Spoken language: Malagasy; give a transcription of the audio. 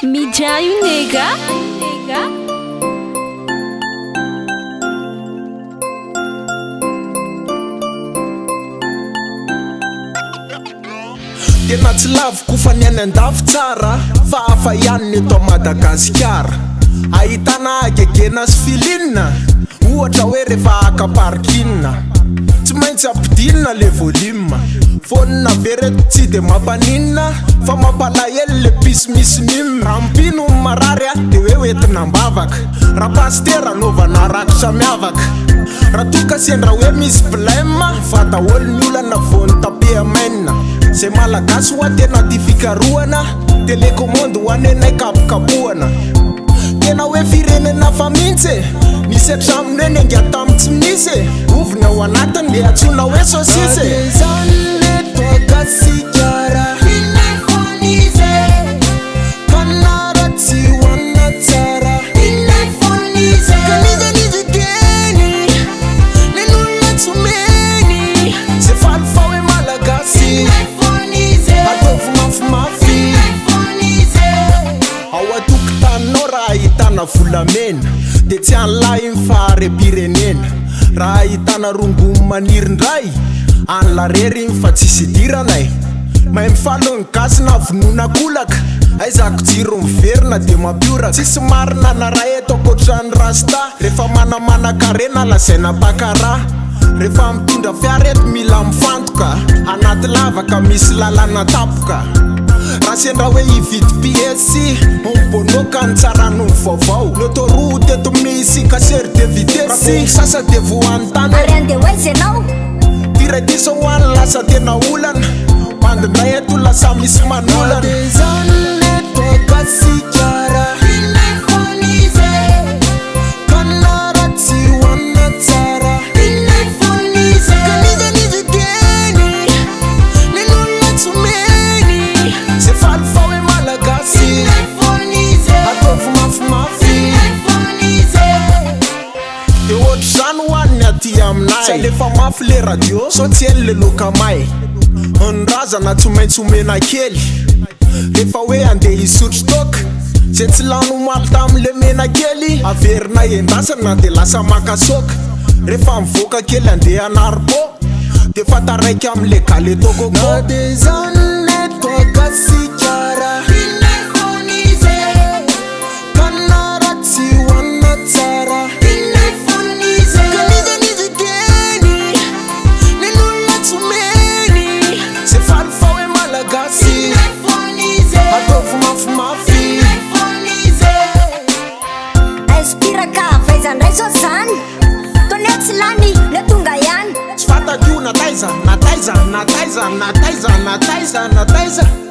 Mijayo nega. Tena tsy laviko fa ny any andafy tsara fa hafa ihany eto Madagasikara. Ahitana agegena sy filinina, ohatra hoe rehefa akaparikina tsy maintsy ampidinina le volume. Fonina vereto tsy de mampaninina fa mampalahelo le pisy misy mime. Rampino marary de hoe entina mbavaka, raha pastera anaovana rakotra miavaka. Raha toka sendra hoe misy blème fa daholo ny olana vony tapiamena. Zay malagasy hoa tena ty fikarohana, telecommande ho anenay kapokapohana. Tena hoe firenena fa mintsy nisy atraminy hoe nenga tamy tsy minisy ovina ao anatiny le atsona hoe sosisy. Nouveauté Gasy volamena de tsy an'lahy mifaharepirenena. Raha ahitana rongomo manirindray any larery fa tsisy idiranay. Mahay mifalo ny gasy na vonona kolaka, aizako jiro miverina de mampioraka. Tsisy marina na raha eto akoatrany rasta, rehefa manamana karena lazaina pakara. Rehefa mitondra fiara eto mila mifantoka, anaty lavaka misy lalana tapoka. Raha sendra hoe hividy piesy mibonoka ny tsara noho vaovao. L'autoroute eto misy kassery de vitesy, sasa de voantany arende hoaizy anao tiradisa ho any lasa tena olana. Mandindray eto lasa misy manolana. Nouveauté Gasy tsy alefa mafy le radio so tsy ely le lokamay. Nyrazana tsy maintsy omena kely rehefa hoe andeha hisotro toka. Zay tsy lano maly tamile mena kely averina endasana de lasa makasoka. Rehefa mivoaka kely andeha anarpo de fataraiky amle galetokoko. Nouveauté Gasy nataiza